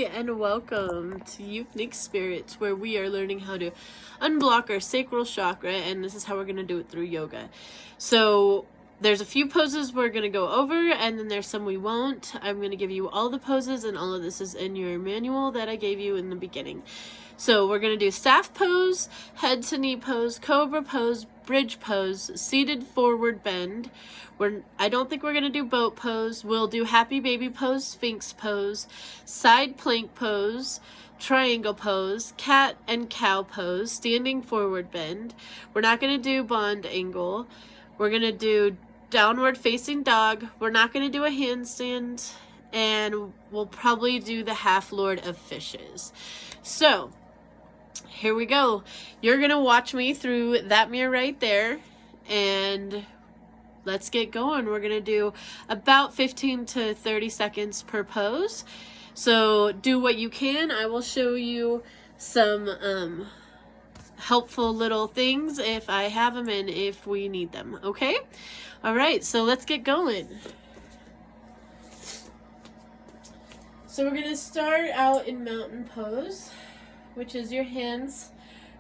and welcome to Unique Spirits, where we are learning how to unblock our sacral chakra, and this is how we're going to do it through yoga. So there's a few poses we're going to go over, and then there's some we won't. I'm going to give you all the poses, and all of this is in your manual that I gave you in the beginning. So we're going to do staff pose, head to knee pose, cobra pose, bridge pose, seated forward bend. I don't think we're going to do boat pose. We'll do happy baby pose, sphinx pose, side plank pose, triangle pose, cat and cow pose, standing forward bend. We're not going to do bond angle. We're going to do downward facing dog. We're not going to do a handstand, and we'll probably do the half lord of fishes. So here we go. You're going to watch me through that mirror right there, and let's get going. We're going to do about 15 to 30 seconds per pose. So do what you can. I will show you some helpful little things if I have them and if we need them. Okay? All right, so let's get going. So we're going to start out in mountain pose, which is your hands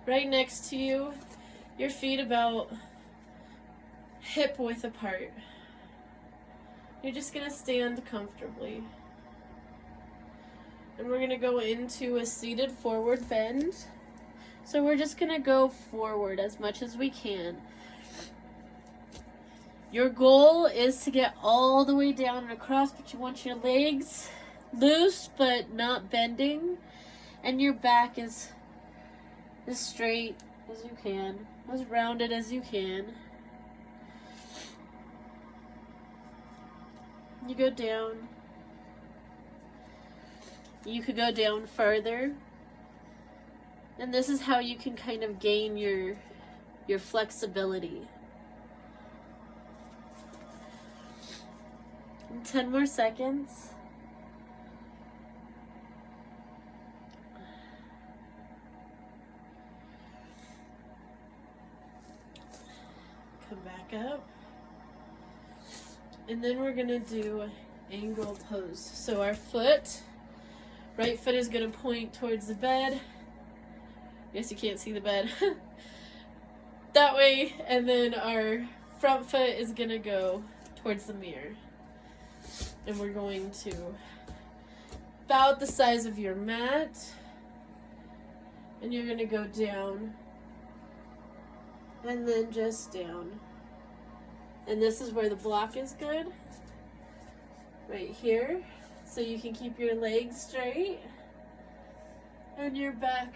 right next to you, your feet about hip width apart. You're just going to stand comfortably. And we're going to go into a seated forward bend. So we're just going to go forward as much as we can. Your goal is to get all the way down and across, but you want your legs loose but not bending. And your back is as straight as you can, as rounded as you can. You go down. You could go down further. And this is how you can kind of gain your flexibility. And 10 more seconds. Come back up. And then we're going to do angle pose. So our right foot is going to point towards the bed. Guess you can't see the bed. That way. And then our front foot is going to go towards the mirror. And we're going to about the size of your mat. And you're going to go down. And then just down. And this is where the block is good. Right here. So you can keep your legs straight. And your back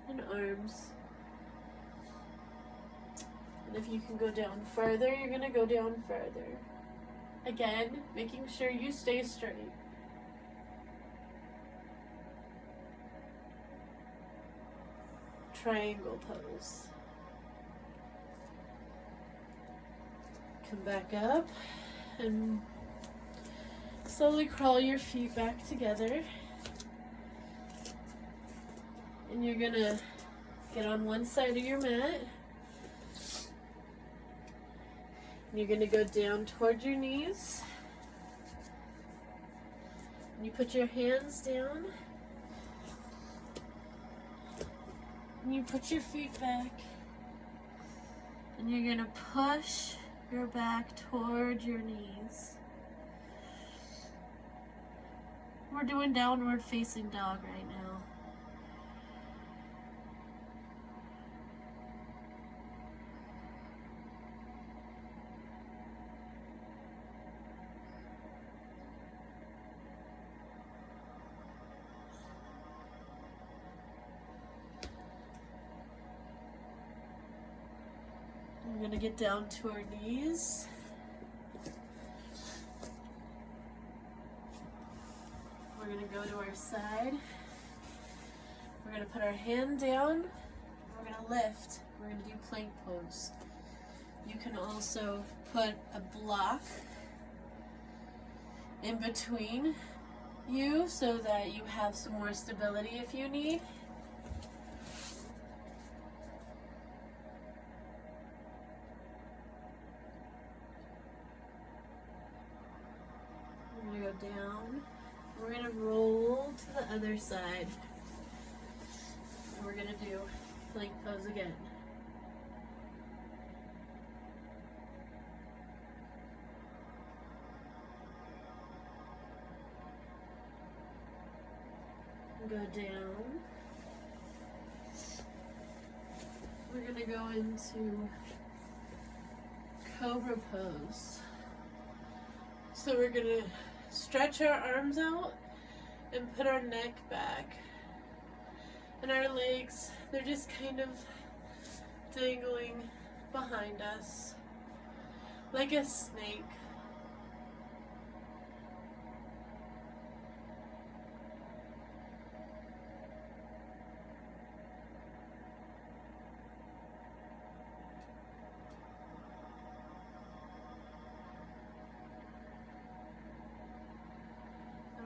and arms. And if you can go down further, you're going to go down further. Again, making sure you stay straight. Triangle pose. Come back up and slowly crawl your feet back together. And you're gonna get on one side of your mat. And you're gonna go down toward your knees. And you put your hands down. And you put your feet back. And you're gonna push your back toward your knees. We're doing downward facing dog right now. We're going to get down to our knees. We're going to go to our side. We're going to put our hand down. We're going to lift. We're going to do plank pose. You can also put a block in between you so that you have some more stability if you need. We're going to go down. We're going to roll to the other side. And we're going to do plank pose again. Go down. We're going to go into Cobra pose. So we're going to stretch our arms out and put our neck back. And our legs, they're just kind of dangling behind us like a snake.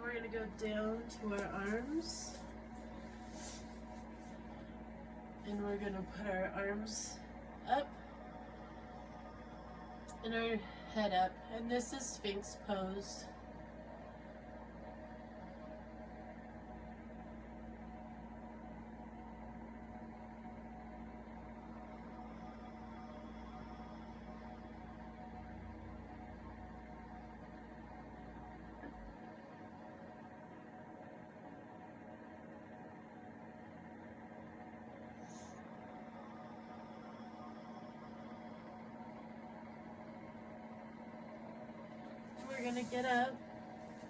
We're going to go down to our arms, and we're going to put our arms up and our head up, and this is Sphinx pose. We're going to get up,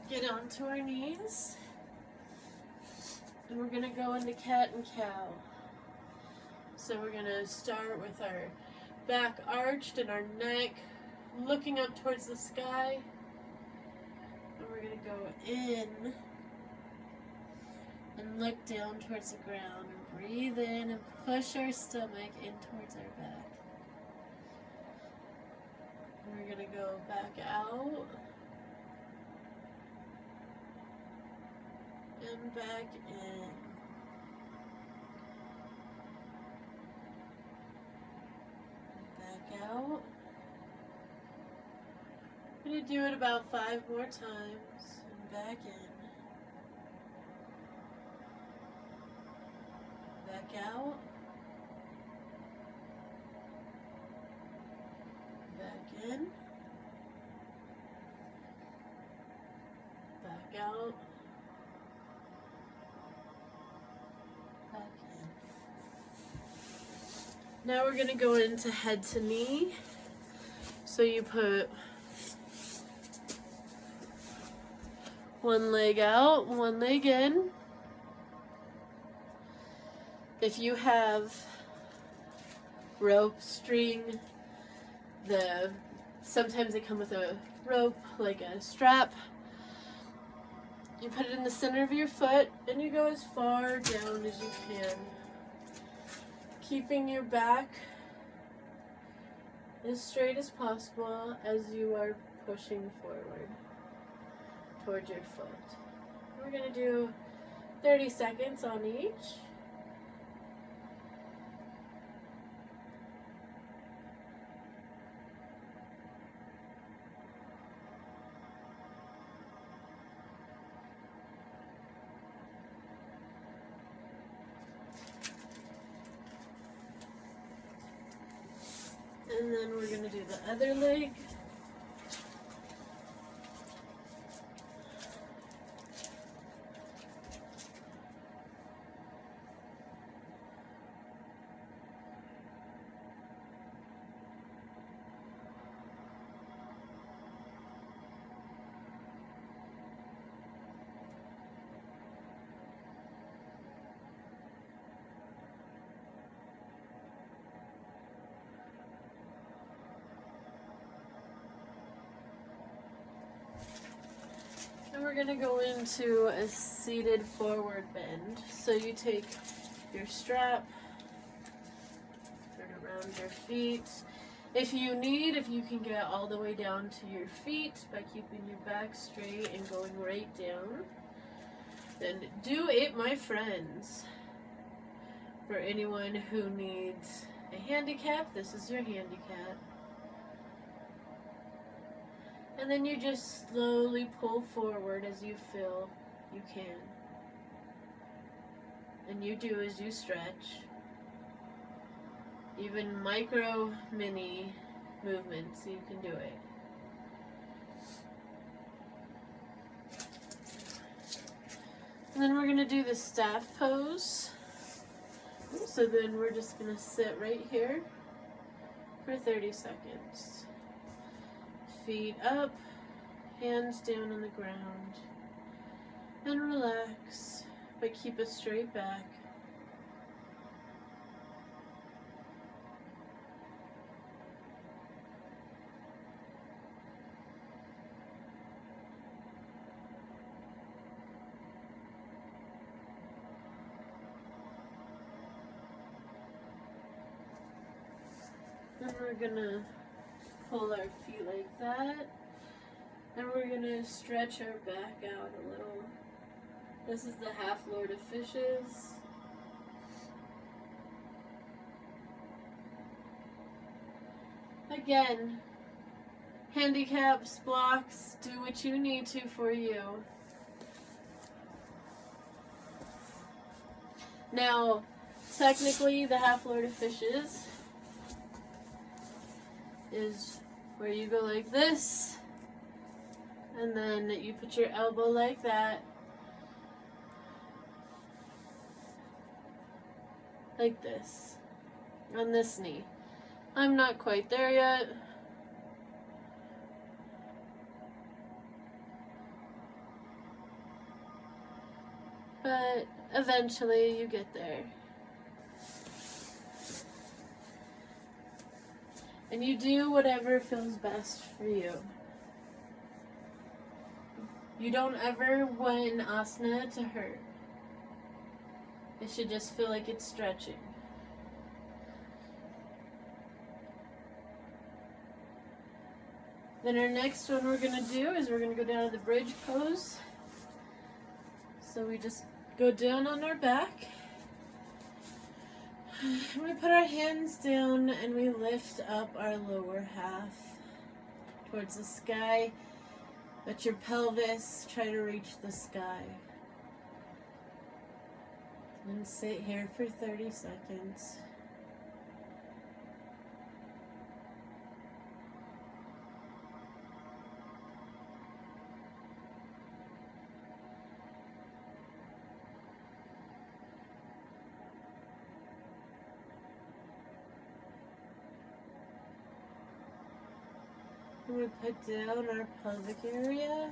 get onto our knees, and we're going to go into cat and cow. So we're going to start with our back arched and our neck looking up towards the sky. And we're going to go in and look down towards the ground and breathe in and push our stomach in towards our back. And we're going to go back out. And back in. Back out. I'm going to do it about 5 more times. And back in. Back out. Back in. Back out. Now we're going to go into head to knee. So you put one leg out, one leg in. If you have rope, string, sometimes they come with a rope, like a strap. You put it in the center of your foot and you go as far down as you can. Keeping your back as straight as possible as you are pushing forward towards your foot. We're going to do 30 seconds on each. And then we're going to do the other leg. And we're going to go into a seated forward bend. So you take your strap, turn around your feet. If you can get all the way down to your feet by keeping your back straight and going right down, then do it, my friends. For anyone who needs a handicap, this is your handicap. And then you just slowly pull forward as you feel you can. And you do as you stretch. Even micro, mini movements, you can do it. And then we're going to do the staff pose. So then we're just going to sit right here for 30 seconds. Feet up, hands down on the ground. And relax, but keep a straight back. And we're gonna pull our feet like that. And we're gonna stretch our back out a little. This is the half Lord of Fishes. Again, handicaps, blocks, do what you need to for you. Now, technically, the half Lord of Fishes is where you go like this, and then you put your elbow like that, like this, on this knee. I'm not quite there yet. But eventually you get there. And you do whatever feels best for you. You don't ever want an asana to hurt. It should just feel like it's stretching. Then our next one we're going to do is we're going to go down to the bridge pose. So we just go down on our back. And we put our hands down and we lift up our lower half towards the sky. Let your pelvis try to reach the sky. And sit here for 30 seconds. And we put down our pelvic area,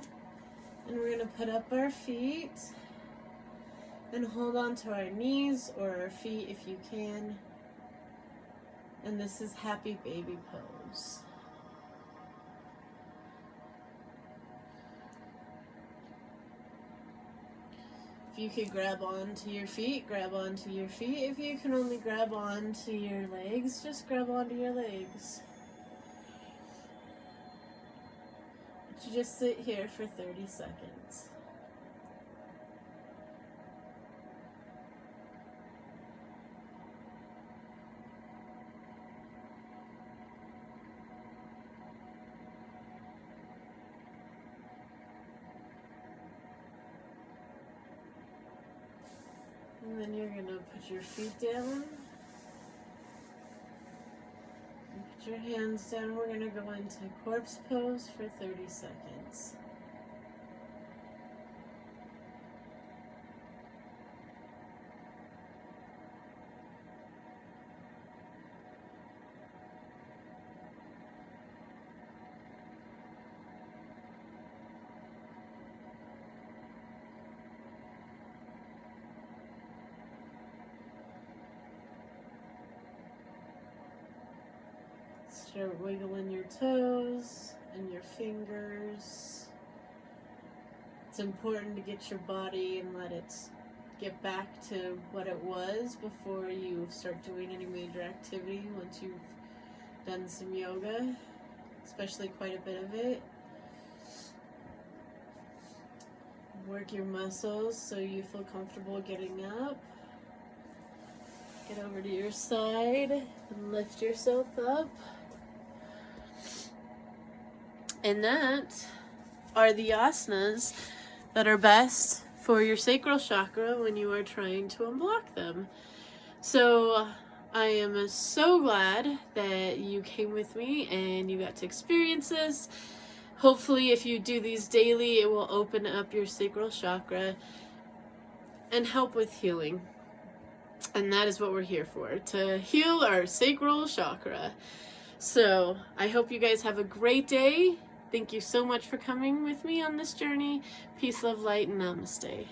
and we're going to put up our feet and hold on to our knees or our feet if you can. And this is happy baby pose. If you could grab onto your feet, grab onto your feet. If you can only grab onto your legs, just grab onto your legs. You just sit here for 30 seconds. And then you're going to put your feet down. Put your hands down. We're going to go into corpse pose for 30 seconds. Start wiggling your toes and your fingers. It's important to get your body and let it get back to what it was before you start doing any major activity once you've done some yoga, especially quite a bit of it. Work your muscles so you feel comfortable getting up. Get over to your side and lift yourself up. And that are the asanas that are best for your sacral chakra when you are trying to unblock them. So I am so glad that you came with me and you got to experience this. Hopefully, if you do these daily, it will open up your sacral chakra and help with healing. And that is what we're here for, to heal our sacral chakra. So I hope you guys have a great day. Thank you so much for coming with me on this journey. Peace, love, light, and namaste.